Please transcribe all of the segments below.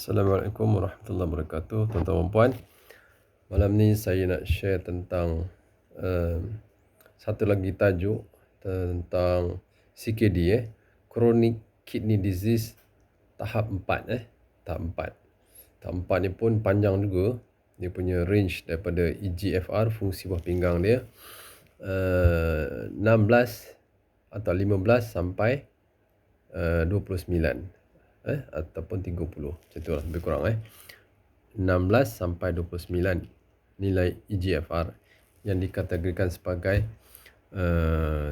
Assalamualaikum warahmatullahi wabarakatuh, tuan-tuan dan puan. Malam ni saya nak share tentang satu lagi tajuk tentang CKD, Chronic Kidney Disease tahap 4. Tahap 4. Tahap 4 ni pun panjang juga. Dia punya range daripada EGFR, fungsi buah pinggang dia, 16 atau 15 sampai 29. Ataupun 30, macam tu lah, lebih kurang 16 sampai 29 nilai EGFR yang dikategorikan sebagai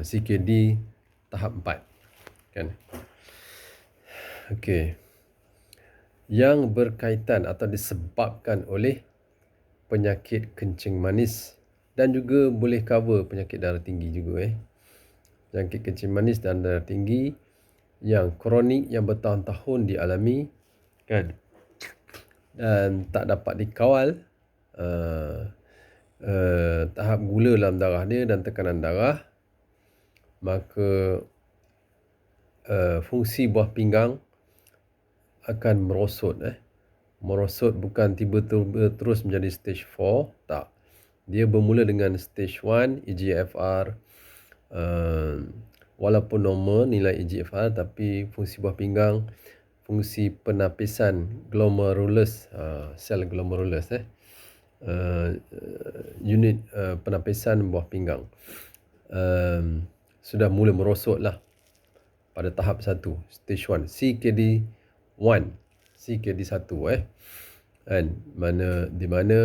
CKD tahap 4 kan. Okey, yang berkaitan atau disebabkan oleh penyakit kencing manis dan juga boleh cover penyakit darah tinggi juga penyakit kencing manis dan darah tinggi yang kronik, yang bertahun-tahun dialami kan, dan tak dapat dikawal tahap gula dalam darah dia dan tekanan darah, maka fungsi buah pinggang akan merosot. Merosot bukan tiba-tiba terus menjadi stage 4, tak. Dia bermula dengan stage 1 EGFR, walaupun normal nilai EGFR, tapi fungsi buah pinggang, fungsi penapisan glomerulus, sel glomerulus, unit penapisan buah pinggang sudah mula merosot lah pada tahap 1, stage 1, CKD 1, CKD 1 kan, di mana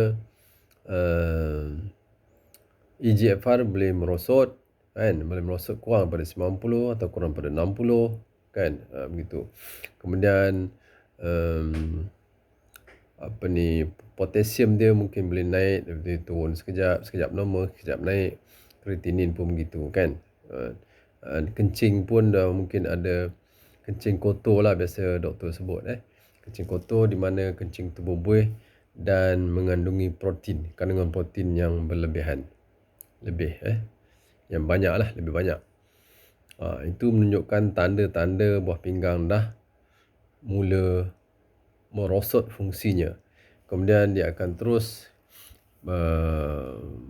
EGFR boleh merosot kan, boleh merosot kurang pada 90 atau kurang pada 60 kan, begitu. Kemudian potasium dia mungkin boleh naik, dia turun sekejap normal, sekejap naik. Kreatinin pun begitu kan. Kencing pun dah mungkin ada kencing kotor lah, biasa doktor sebut kencing kotor, di mana kencing tu berbuih dan mengandungi protein, kandungan protein yang berlebihan, yang banyak lah, lebih banyak. Itu menunjukkan tanda-tanda buah pinggang dah mula merosot fungsinya. Kemudian dia akan terus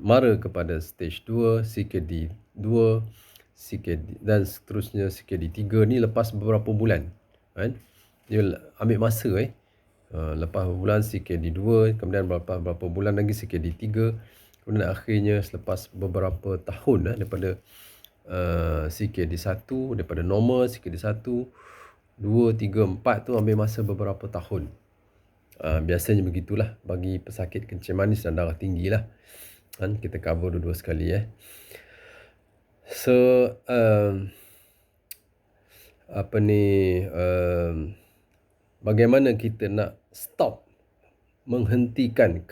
mara kepada stage 2, CKD 2, CKD dan seterusnya, CKD 3 ni lepas beberapa bulan kan. Dia ambil masa lepas beberapa bulan CKD 2, kemudian beberapa bulan lagi CKD 3, kemudian akhirnya selepas beberapa tahun daripada CKD 1, daripada normal CKD 1, 2, 3, 4 tu ambil masa beberapa tahun. Biasanya begitulah bagi pesakit kencing manis dan darah tinggi lah kan. Kita cover dua-dua sekali So bagaimana kita nak stop, menghentikan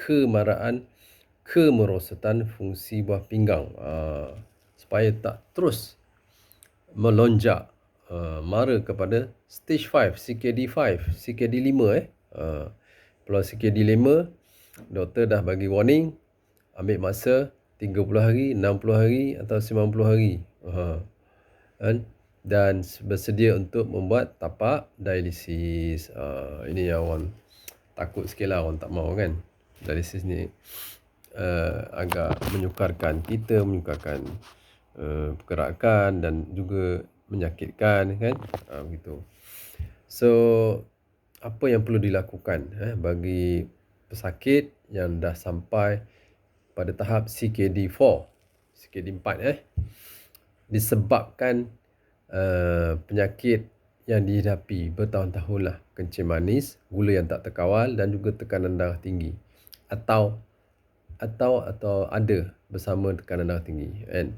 kemerosotan fungsi buah pinggang supaya tak terus melonjak mara kepada stage 5, CKD 5, CKD 5 Kalau CKD 5, doktor dah bagi warning, ambil masa 30 hari, 60 hari atau 90 hari dan bersedia untuk membuat tapak dialisis. Ini yang orang takut sikit lah, orang tak mahu kan. Dialisis ni agak menyukarkan kita, menyukarkan pergerakan dan juga menyakitkan kan, begitu. So apa yang perlu dilakukan bagi pesakit yang dah sampai pada tahap CKD 4, CKD 4 disebabkan penyakit yang dihadapi bertahun-tahun lah, kencing manis, gula yang tak terkawal dan juga tekanan darah tinggi, atau ada bersama tekanan darah tinggi kan.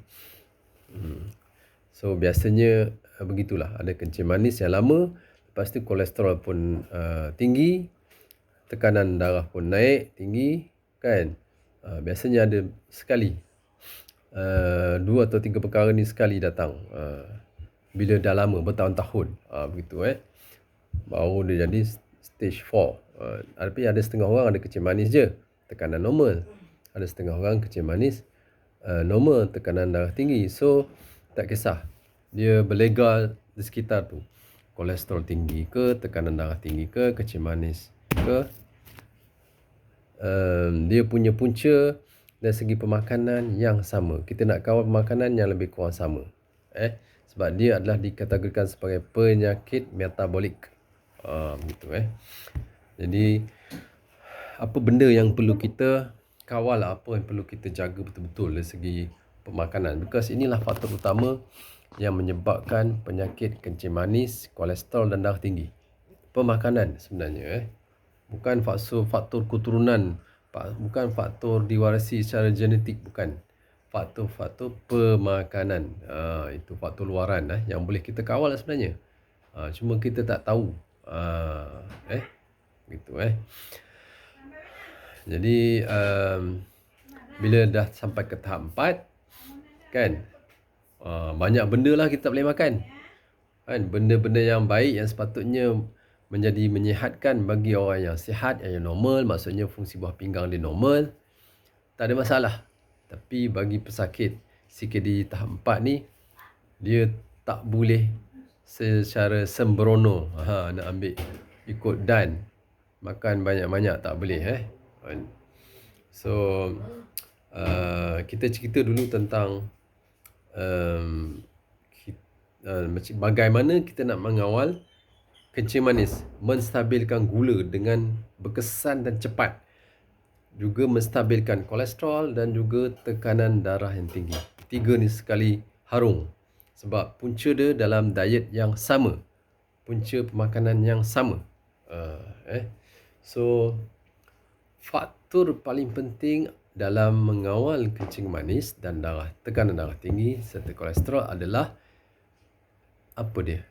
So biasanya begitulah, ada kencing manis yang lama, lepas tu kolesterol pun tinggi, tekanan darah pun naik tinggi kan. Biasanya ada sekali, 2 atau 3 perkara ni sekali datang bila dah lama, bertahun-tahun, begitu baru dia jadi stage 4. Tapi ada setengah orang ada kencing manis je, tekanan normal. Ada setengah orang kencing manis normal, tekanan darah tinggi. So tak kisah, dia berlegar di sekitar tu, kolesterol tinggi ke, tekanan darah tinggi ke, kencing manis ke dia punya punca dari segi pemakanan yang sama. Kita nak kawal pemakanan yang lebih kurang sama. Sebab dia adalah dikategorikan sebagai penyakit metabolik. Gitu. Jadi apa benda yang perlu kita kawal, apa yang perlu kita jaga betul-betul dari segi pemakanan. Because inilah faktor utama yang menyebabkan penyakit kencing manis, kolesterol dan darah tinggi. Pemakanan sebenarnya. Bukan faktor keturunan, bukan faktor diwarisi secara genetik, bukan. Faktor-faktor pemakanan. Itu faktor luaran yang boleh kita kawal sebenarnya. Cuma kita tak tahu. Gitu. Jadi bila dah sampai ke tahap 4 kan, banyak benda lah kita tak boleh makan kan. Benda-benda yang baik yang sepatutnya menjadi menyihatkan bagi orang yang sihat, yang normal, maksudnya fungsi buah pinggang dia normal, tak ada masalah. Tapi bagi pesakit CKD tahap 4 ni, dia tak boleh secara sembrono nak ambil ikut dan makan banyak-banyak, tak boleh. So kita cerita dulu tentang bagaimana kita nak mengawal kencing manis, menstabilkan gula dengan berkesan dan cepat, juga menstabilkan kolesterol dan juga tekanan darah yang tinggi. 3 ni sekali harung, sebab punca dia dalam diet yang sama, punca pemakanan yang sama. So faktor paling penting dalam mengawal kencing manis dan tekanan darah tinggi serta kolesterol adalah apa dia?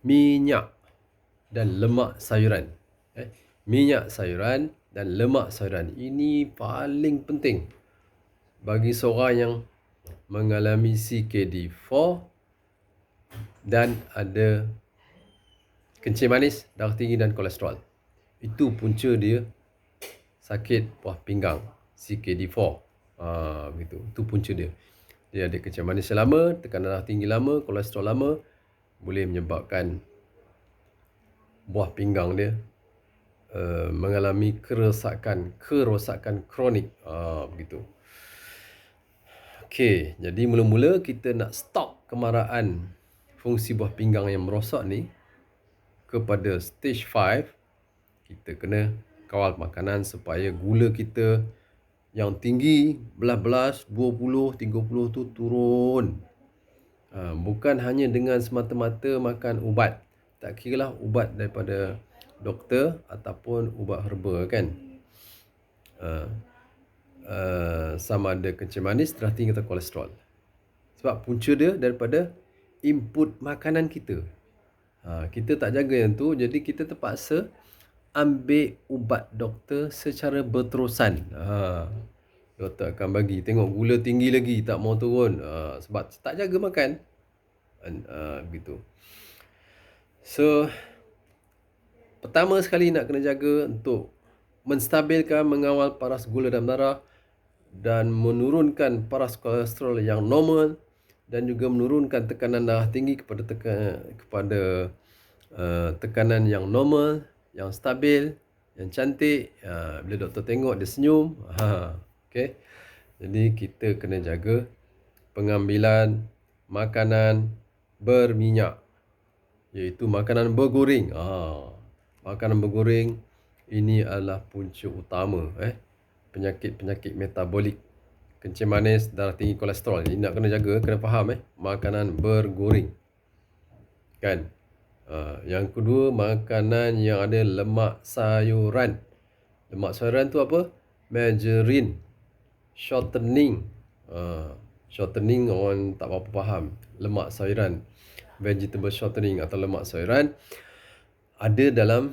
Minyak dan lemak sayuran. Minyak sayuran dan lemak sayuran ini paling penting bagi seorang yang mengalami CKD4 dan ada kencing manis, darah tinggi dan kolesterol. Itu punca dia sakit buah pinggang CKD4. Begitu. Itu punca dia. Dia ada kencing manis lama, tekanan darah tinggi lama, kolesterol lama, boleh menyebabkan buah pinggang dia mengalami kerosakan kronik. Begitu. Okey, jadi mula-mula kita nak stop kemarahan fungsi buah pinggang yang merosak ni kepada stage 5, kita kena kawal makanan supaya gula kita yang tinggi belas-belas 20, 30 tu turun. Bukan hanya dengan semata-mata makan ubat. Tak kiralah ubat daripada doktor ataupun ubat herba kan. Sama ada kencing manis, darah tinggi atau kolesterol. Sebab punca dia daripada input makanan kita. Kita tak jaga yang tu, jadi kita terpaksa ambil ubat doktor secara berterusan. Doktor akan bagi, tengok gula tinggi lagi, tak mau turun. Sebab tak jaga makan. Begitu. So, pertama sekali nak kena jaga untuk menstabilkan, mengawal paras gula dalam darah dan menurunkan paras kolesterol yang normal dan juga menurunkan tekanan darah tinggi kepada tekanan yang normal, yang stabil, yang cantik. Bila doktor tengok dia senyum. Okay. Jadi kita kena jaga pengambilan makanan berminyak, iaitu makanan bergoreng. Makanan bergoreng ini adalah punca utama penyakit-penyakit metabolik, kencing manis, darah tinggi, kolesterol. Ini nak kena jaga, kena faham makanan bergoreng. Kan? Yang kedua, makanan yang ada lemak sayuran. Lemak sayuran tu apa? Margarine, shortening. Shortening orang tak apa faham. Lemak sayuran, vegetable shortening atau lemak sayuran ada dalam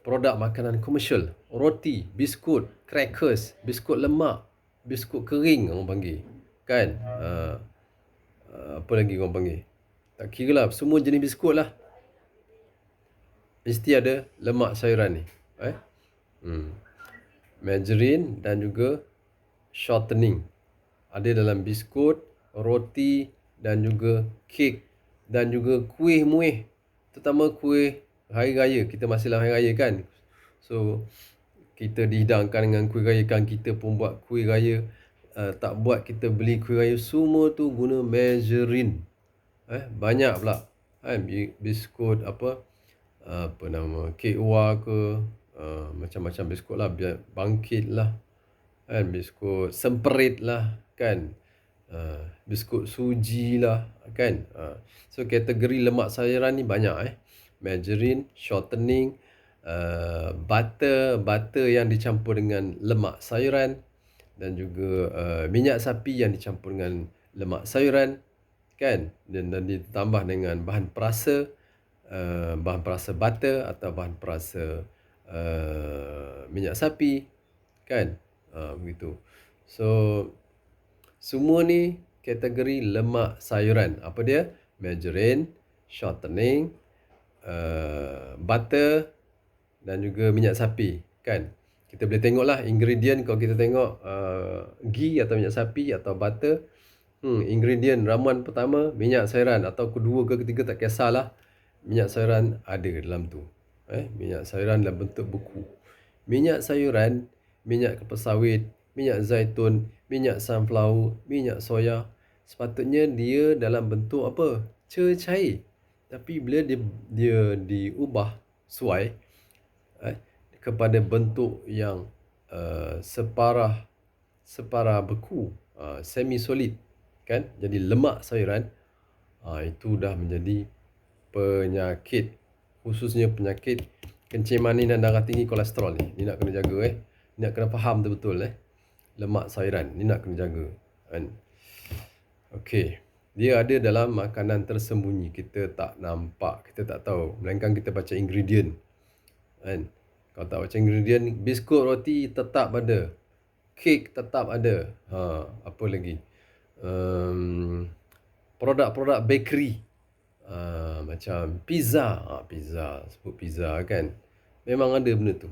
produk makanan komersial. Roti, biskut, crackers, biskut lemak, biskut kering orang panggil. Kan? Apa lagi orang panggil? Tak kira lah, semua jenis biskut lah. Mesti ada lemak sayuran ni. Margarine dan juga shortening ada dalam biskut, roti dan juga kek dan juga kuih muih. Terutama kuih hari raya. Kita masih dalam hari raya kan. So kita dihidangkan dengan kuih raya kan, kita pun buat kuih raya. Tak buat kita beli kuih raya, semua tu guna margarine. Banyak pula kan, biskut apa nama, kek wah ke, macam-macam biskut lah, bangkit lah kan, biskut semperit lah kan, biskut suji lah kan. So kategori lemak sayuran ni banyak margarine, shortening, butter yang dicampur dengan lemak sayuran, dan juga minyak sapi yang dicampur dengan lemak sayuran kan, dan ditambah dengan bahan perasa, butter atau bahan perasa minyak sapi kan, begitu. So semua ni kategori lemak sayuran. Apa dia? Margarine, shortening, butter dan juga minyak sapi kan. Kita boleh tengoklah ingredient. Kalau kita tengok ghee atau minyak sapi atau butter, ingredient ramuan pertama minyak sayuran, atau kedua ke ketiga tak kisahlah, minyak sayuran ada dalam tu. Minyak sayuran dalam bentuk beku. Minyak sayuran, minyak kelapa sawit, minyak zaitun, minyak sunflower, minyak soya, sepatutnya dia dalam bentuk apa? Cair. Tapi bila dia diubah suai kepada bentuk yang separah beku, semi solid kan, jadi lemak sayuran, itu dah menjadi penyakit, khususnya penyakit kencing manis dan darah tinggi, kolesterol ni. Ni nak kena jaga Ni nak kena faham betul lemak sayuran ni nak kena jaga kan. Okey, dia ada dalam makanan tersembunyi, kita tak nampak, kita tak tahu, melainkan kita baca ingredient kan. Kalau tak baca ingredient, biskut roti tetap ada, kek tetap ada, apa lagi, produk-produk bakery, macam pizza, sebut pizza kan, memang ada benda tu.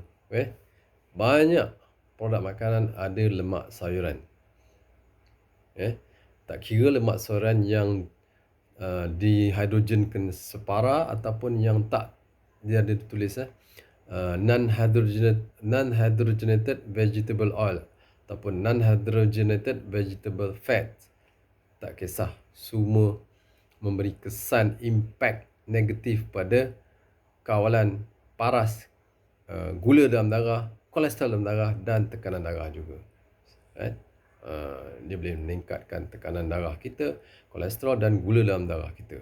Banyak produk makanan ada lemak sayuran. Tak kira lemak sayuran yang dihidrogenkan separa ataupun yang tak, dia ada tulis non-hydrogenated vegetable oil ataupun non-hydrogenated vegetable fat. Tak kisah, semua memberi kesan impact negatif pada kawalan paras, gula dalam darah, kolesterol dalam darah dan tekanan darah juga. Dia boleh meningkatkan tekanan darah kita, kolesterol dan gula dalam darah kita.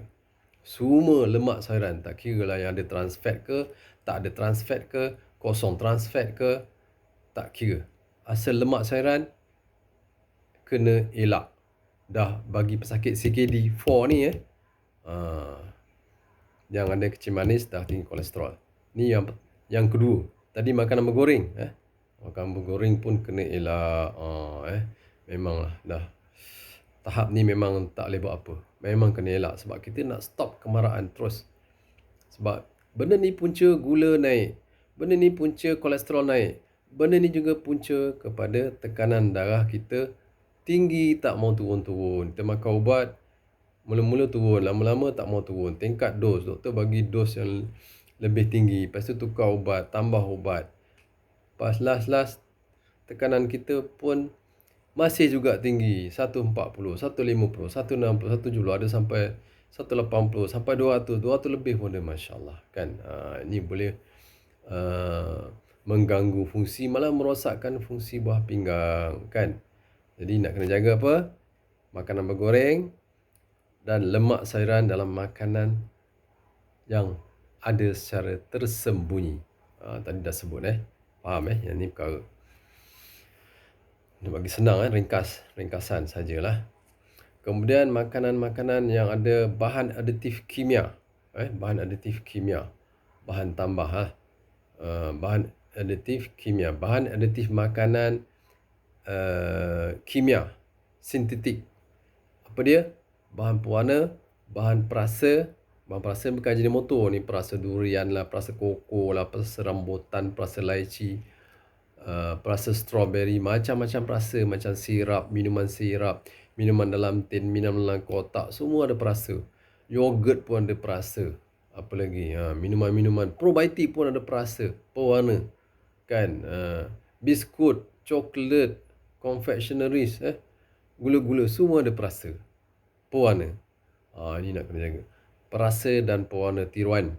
Semua lemak sayuran, tak kira lah yang ada trans fat ke, tak ada trans fat ke, kosong trans fat ke, tak kira. Asal lemak sayuran kena elak. Dah bagi pesakit CKD 4 ni yang ada kencing manis, dah tinggi kolesterol. Ni yang kedua. Tadi makanan bergoreng, makanan bergoreng pun kena elak. Memanglah dah tahap ni memang tak boleh buat apa. Memang kena elak sebab kita nak stop kemarahan terus. Sebab benda ni punca gula naik, benda ni punca kolesterol naik, benda ni juga punca kepada tekanan darah kita tinggi, tak mau turun-turun. Kita makan ubat, mula-mula turun, lama-lama tak mau turun. Tingkat dos, doktor bagi dos yang lebih tinggi, lepas tu tukar ubat, tambah ubat. Pas last tekanan kita pun masih juga tinggi, 140, 150, 160, 170, ada sampai 180, sampai 200 lebih pun ada, masya-Allah kan. Ini boleh mengganggu fungsi, malah merosakkan fungsi buah pinggang kan. Jadi nak kena jaga apa? Makanan bergoreng dan lemak sayuran dalam makanan yang ada secara tersembunyi. Tadi dah sebut faham yang ni perkara. Dia bagi senang ringkasan sajalah. Kemudian makanan-makanan yang ada bahan aditif kimia, bahan aditif kimia, bahan tambah bahan aditif kimia, bahan aditif makanan kimia sintetik. Apa dia? Bahan pewarna, bahan perasa. Bahan perasa bukan jenis motor ni, perasa durian lah, perasa koko lah, perasa rambutan, perasa lychee, perasa strawberry, macam-macam perasa, macam sirap, minuman dalam tin, minuman dalam kotak, semua ada perasa. Yogurt pun ada perasa. Apa lagi? Minuman-minuman probiotik pun ada perasa, pewarna. kan, biskut, coklat, confectionaries, gula-gula semua ada perasa, pewarna. Ini nak kena jaga. Perasa dan pewarna tiruan.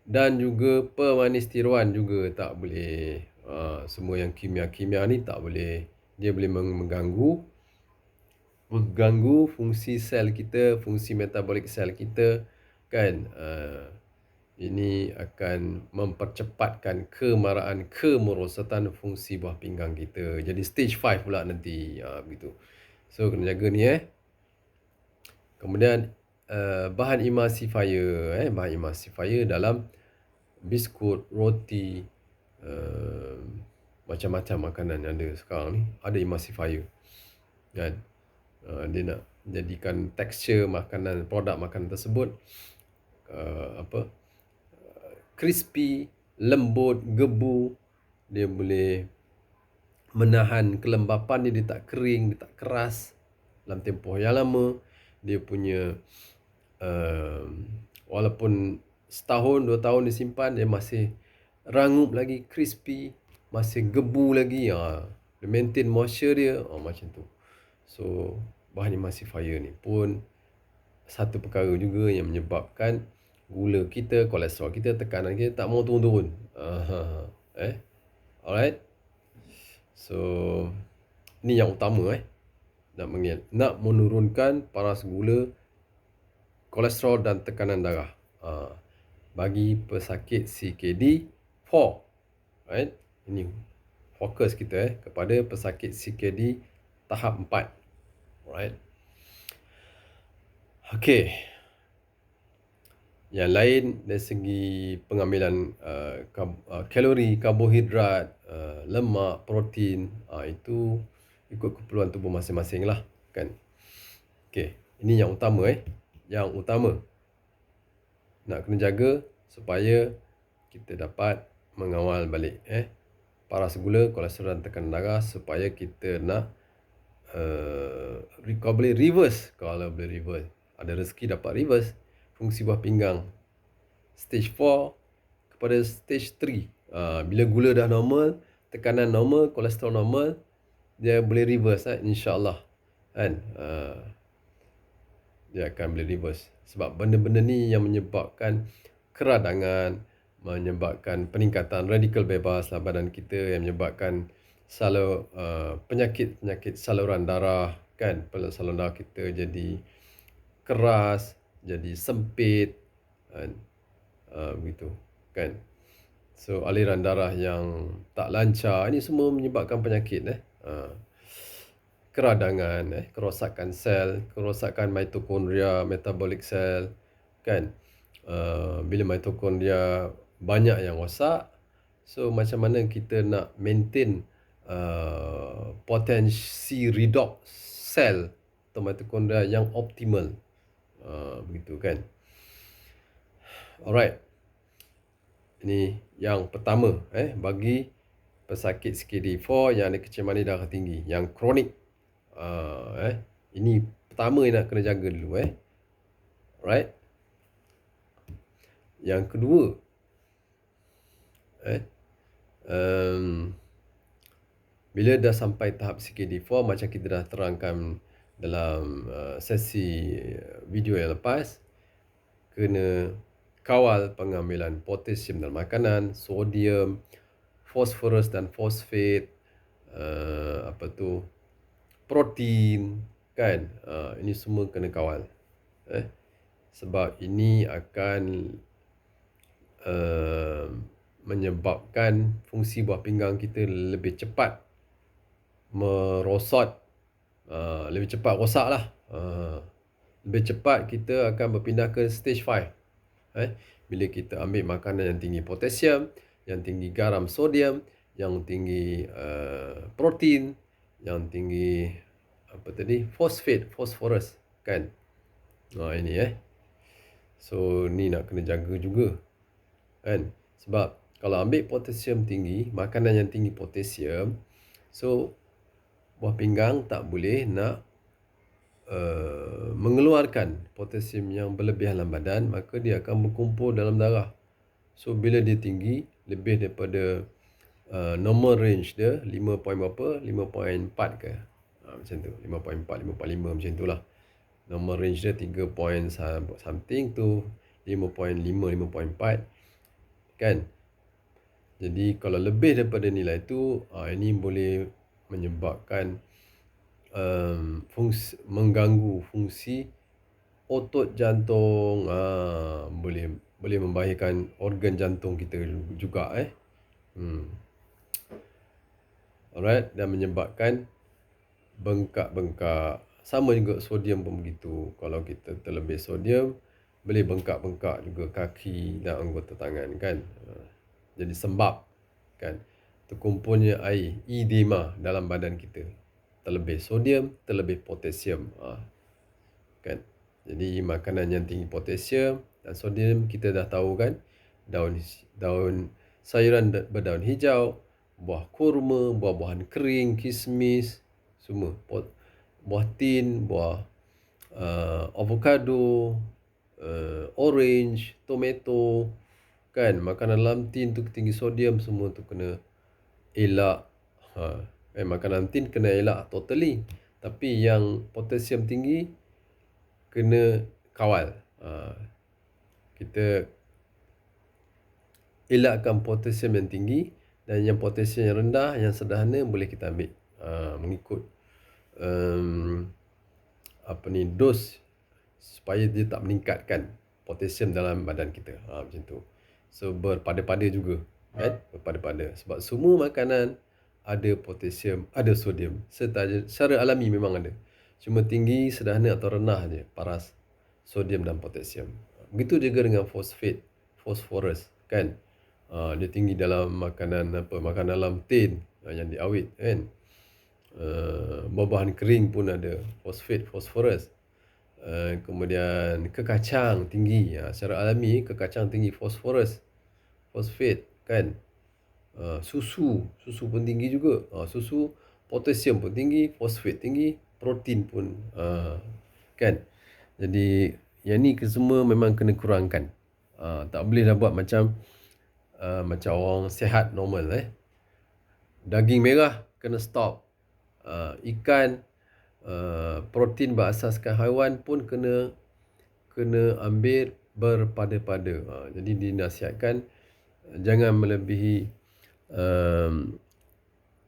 Dan juga pemanis tiruan juga tak boleh. Semua yang kimia-kimia ni tak boleh. Dia boleh mengganggu fungsi sel kita, fungsi metabolik sel kita, kan. Ini akan mempercepatkan kemarahan, kemerosotan fungsi buah pinggang kita. Jadi stage 5 pula nanti. Begitu. So kena jaga ni. Kemudian bahan emulsifier, bahan emulsifier dalam biskut, roti, macam-macam makanan yang ada sekarang ni ada emulsifier, kan. Dia nak jadikan tekstur makanan, produk makanan tersebut crispy, lembut, gebu. Dia boleh menahan kelembapan dia tak kering, dia tak keras dalam tempoh yang lama. Dia punya walaupun setahun, 2 tahun disimpan, dia masih rangup lagi, crispy, masih gebu lagi. Dia maintain moisture dia, macam tu. So bahan emulsifier ni pun satu perkara juga yang menyebabkan gula kita, kolesterol kita, tekanan kita tak mau turun-turun. Alright. So ni yang utama nak menurunkan paras gula, kolesterol dan tekanan darah. Bagi pesakit CKD 4. Right? Ini fokus kita kepada pesakit CKD tahap 4. Right? Okey. Yang lain dari segi pengambilan kalori, karbohidrat, lemak, protein, itu ikut keperluan tubuh masing-masing lah, kan. Okey, ini yang utama Yang utama nak kena jaga supaya kita dapat mengawal balik paras gula, kolesterol dan tekanan darah, supaya kita nak boleh reverse. Kalau boleh reverse, ada rezeki dapat reverse fungsi buah pinggang stage 4 kepada stage 3. Bila gula dah normal, tekanan normal, kolesterol normal, dia boleh reverse insya-Allah, kan. Dia akan boleh reverse sebab benda-benda ni yang menyebabkan keradangan, menyebabkan peningkatan radikal bebas dalam badan kita, yang menyebabkan penyakit saluran darah, kan. Saluran darah kita jadi keras, jadi sempit, kan. Begitu, kan. So aliran darah yang tak lancar, ini semua menyebabkan penyakit keradangan, kerosakan sel, kerosakan mitokondria, metabolic cell, kan. Bila mitokondria banyak yang rosak, so macam mana kita nak maintain potensi redox sel atau mitokondria yang optimal, begitu, kan. Alright. Ini yang pertama bagi pesakit CKD4 yang ada kencing manis darah tinggi, yang kronik. Ini pertama yang nak kena jaga dulu. Right. Yang kedua, bila dah sampai tahap CKD4, macam kita dah terangkan dalam sesi video yang lepas, kena kawal pengambilan potasium dalam makanan, sodium, fosforus dan fosfat, protein, kan. Ini semua kena kawal. Sebab ini akan menyebabkan fungsi buah pinggang kita lebih cepat merosot, lebih cepat rosak lah. Lebih cepat kita akan berpindah ke stage 5. Bila kita ambil makanan yang tinggi potasium, yang tinggi garam sodium, yang tinggi protein, yang tinggi fosforus, kan. Ini so ni nak kena jaga juga, kan. Sebab kalau ambil potasium tinggi, makanan yang tinggi potasium, so buah pinggang tak boleh nak mengeluarkan potasium yang berlebihan dalam badan, maka dia akan berkumpul dalam darah. So bila dia tinggi lebih daripada normal range dia 5 point berapa, 5.4 ke, macam tu, 5.4, 5.5 macam tu lah. Normal range dia 3 point something tu 5.5, 5.4 kan. Jadi kalau lebih daripada nilai tu, ini boleh menyebabkan mengganggu fungsi otot jantung, boleh membahayakan organ jantung kita juga Alright, dan menyebabkan bengkak-bengkak. Sama juga sodium pun begitu. Kalau kita terlebih sodium, boleh bengkak-bengkak juga kaki dan anggota tangan kan. Jadi sembab kan. Terkumpulnya air, edema dalam badan kita. Terlebih sodium, terlebih potasium. Kan. Jadi makanan yang tinggi potasium dan sodium kita dah tahu kan. Daun sayuran berdaun hijau, buah kurma, buah-buahan kering, kismis, semua. Buah tin, buah avocado, orange, tomato, kan. Makanan dalam tin tu tinggi sodium, semua tu kena elak. Makanan tin kena elak totally. Tapi yang potasium tinggi kena kawal. Kita elakkan potasium yang tinggi, dan yang potasium yang rendah, yang sederhana boleh kita ambil mengikut dos supaya dia tak meningkatkan potasium dalam badan kita. Macam tu. So berpada-pada juga kan, berpada-pada sebab semua makanan ada potasium, ada sodium. Secara alami memang ada. Cuma tinggi, sederhana atau rendah je paras sodium dan potasium. Begitu juga dengan phosphorus kan. Dia tinggi dalam makanan dalam tin yang diawet kan. Buah-buahan kering pun ada phosphorus. Kemudian kekacang tinggi, secara alami kekacang tinggi fosfat kan. Susu pun tinggi juga. Susu potasium pun tinggi, fosfat tinggi, protein pun kan. Jadi yang ni semua memang kena kurangkan. Tak boleh dah buat macam orang sihat normal Daging merah kena stop. Ikan, protein berasaskan haiwan pun kena ambil berpada-pada. Jadi dinasihatkan jangan melebihi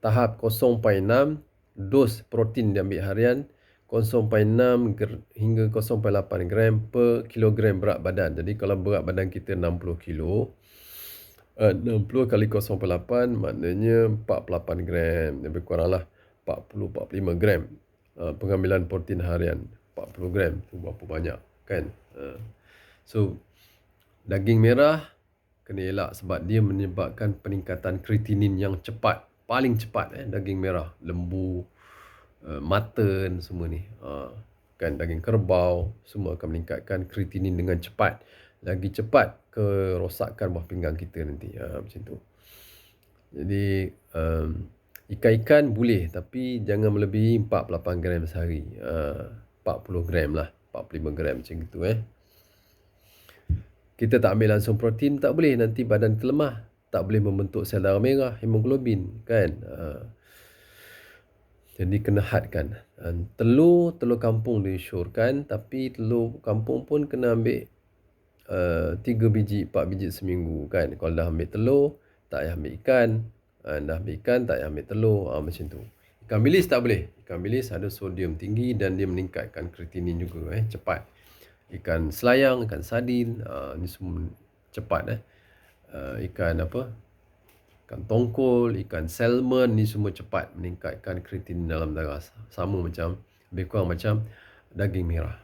tahap 0.6 dos protein diambil harian, 0.6 hingga 0.8 gram per kilogram berat badan. Jadi kalau berat badan kita 60 kilo, 60 kali 0.8 maknanya 48 gram. Lebih kuranglah 40-45 gram pengambilan protein harian. 40 gram tu berapa banyak kan. So daging merah kena elak sebab dia menyebabkan peningkatan kreatinin yang cepat. Paling cepat daging merah. Lembu, mutton semua ni. Kan daging kerbau semua akan meningkatkan kreatinin dengan cepat. Lagi cepat kerosakan buah pinggang kita nanti. Macam tu. Jadi ikan-ikan boleh tapi jangan melebihi 48 gram sehari. 40 gram lah. 45 gram macam itu Kita tak ambil langsung protein tak boleh, nanti badan terlemah. Tak boleh membentuk sel darah merah, hemoglobin kan. Jadi kena hadkan. Telur kampung diisyorkan, tapi telur kampung pun kena ambil 3 biji, 4 biji seminggu kan. Kalau dah ambil telur, tak payah ambil ikan. Dah ambil ikan, tak payah ambil telur. Macam tu. Ikan bilis tak boleh. Ikan bilis ada sodium tinggi dan dia meningkatkan kreatinin juga cepat. Ikan selayang, ikan sardin, ni semua cepat ikan ikan tongkol, ikan salmon, ni semua cepat meningkatkan kreatinin dalam darah. Sama macam, lebih kurang macam daging merah.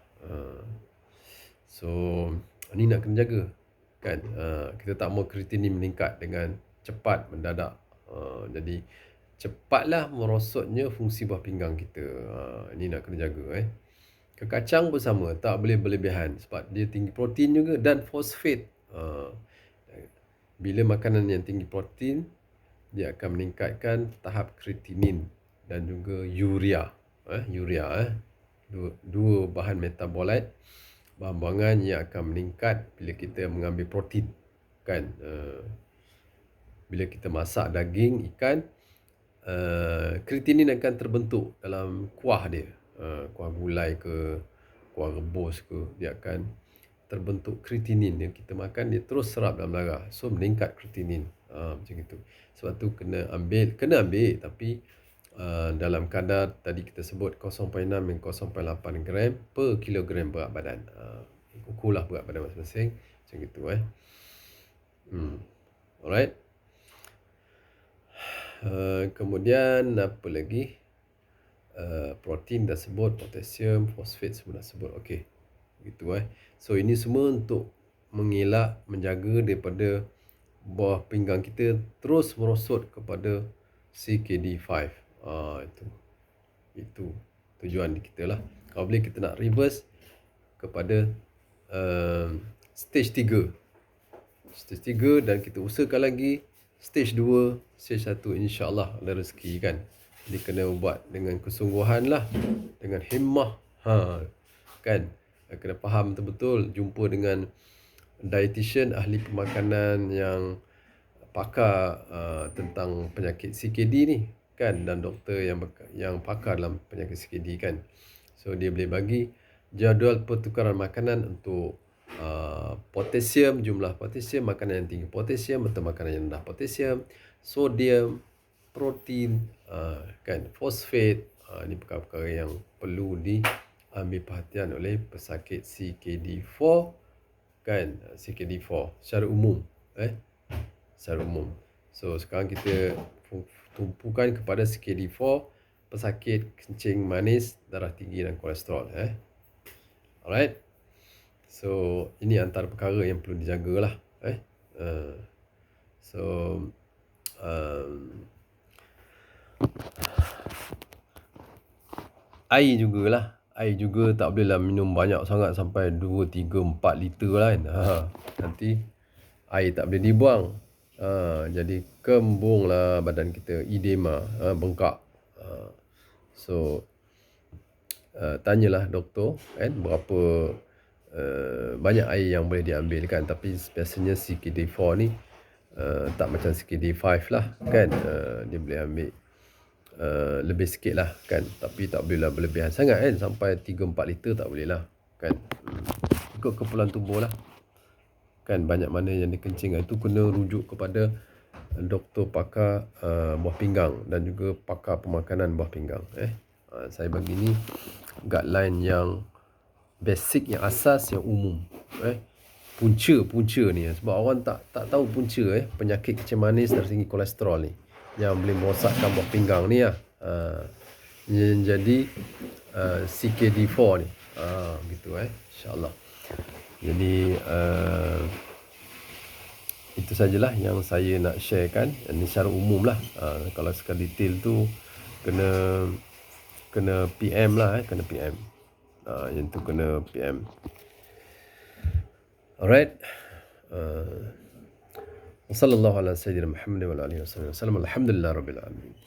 So ni nak kena jaga kan. Kita tak mahu kreatinin meningkat dengan cepat, mendadak. Jadi cepatlah merosotnya fungsi buah pinggang kita. Ini nak kena jaga Kekacang pun sama, tak boleh berlebihan sebab dia tinggi protein juga dan fosfat. Bila makanan yang tinggi protein, dia akan meningkatkan tahap kreatinin dan juga urea. Dua bahan metabolit, bahan buangan yang akan meningkat bila kita mengambil protein kan. bila kita masak daging, ikan, kreatinin akan terbentuk dalam kuah dia. Kuah gulai ke, kuah rebus ke, dia akan terbentuk kreatinin yang kita makan, dia terus serap dalam darah. So meningkat kreatinin. Macam itu. Sebab tu kena ambil tapi dalam kadar tadi kita sebut 0.6 dan 0.8 gram per kilogram berat badan. Ukurlah berat badan masing-masing. Macam itu. Alright. Kemudian apa lagi? Protein dah sebut, potasium, fosfat semua dah sebut. Okey. Gitu. So ini semua untuk mengelak, menjaga daripada buah pinggang kita terus merosot kepada CKD5. Itu tujuan kita lah. Kalau boleh kita nak reverse kepada stage 3. Stage 3 dan kita usahakan lagi stage 2, stage 1, insya-Allah ada rezeki kan. Jadi kena buat dengan kesungguhan lah, dengan himmah. Kan? Kena faham betul-betul, jumpa dengan dietitian, ahli pemakanan yang pakar tentang penyakit CKD ni kan, dan doktor yang pakar dalam penyakit CKD kan. So dia boleh bagi jadual pertukaran makanan untuk potasium, jumlah potasium, makanan yang tinggi potasium atau makanan yang rendah potasium, sodium, protein, kan, fosfat. Ini perkara-perkara yang perlu diambil perhatian oleh pesakit CKD4 kan, CKD4 secara umum. Secara umum. So sekarang kita tumpukan kepada CKD4, pesakit kencing manis, darah tinggi dan kolesterol. Alright. So ini antara perkara yang perlu dijagalah. So air jugalah. Air juga tak bolehlah minum banyak sangat sampai 2, 3, 4 liter lah kan. Nanti air tak boleh dibuang. Jadi kembunglah badan kita, edema, bengkak. So tanyalah doktor kan berapa banyak air yang boleh diambil kan. Tapi biasanya CKD4 ni tak macam CKD5 lah kan. Dia boleh ambil lebih sikit lah kan, tapi tak boleh lah berlebihan sangat kan, sampai 3-4 liter tak boleh lah kan. Ikut keperluan tubuh lah kan. Banyak mana yang dikencing itu kena rujuk kepada doktor pakar buah pinggang dan juga pakar pemakanan buah pinggang. Saya bagi ni guideline yang basic, yang asas, yang umum. Punca ni, sebab orang tak tahu punca penyakit kencing manis, darah tinggi, kolesterol ni yang boleh merosakkan buah pinggang ni lah. Yang jadi CKD4 ni. Gitu insya-Allah. Jadi itu sajalah yang saya nak sharekan. Ini secara umum lah. Kalau sekal detail tu kena PM lah, kena PM. Yang tu kena PM. Alright. Sallallahu ala sayyidina Muhammad wa alihi wasallam. Alhamdulillah rabbil alamin.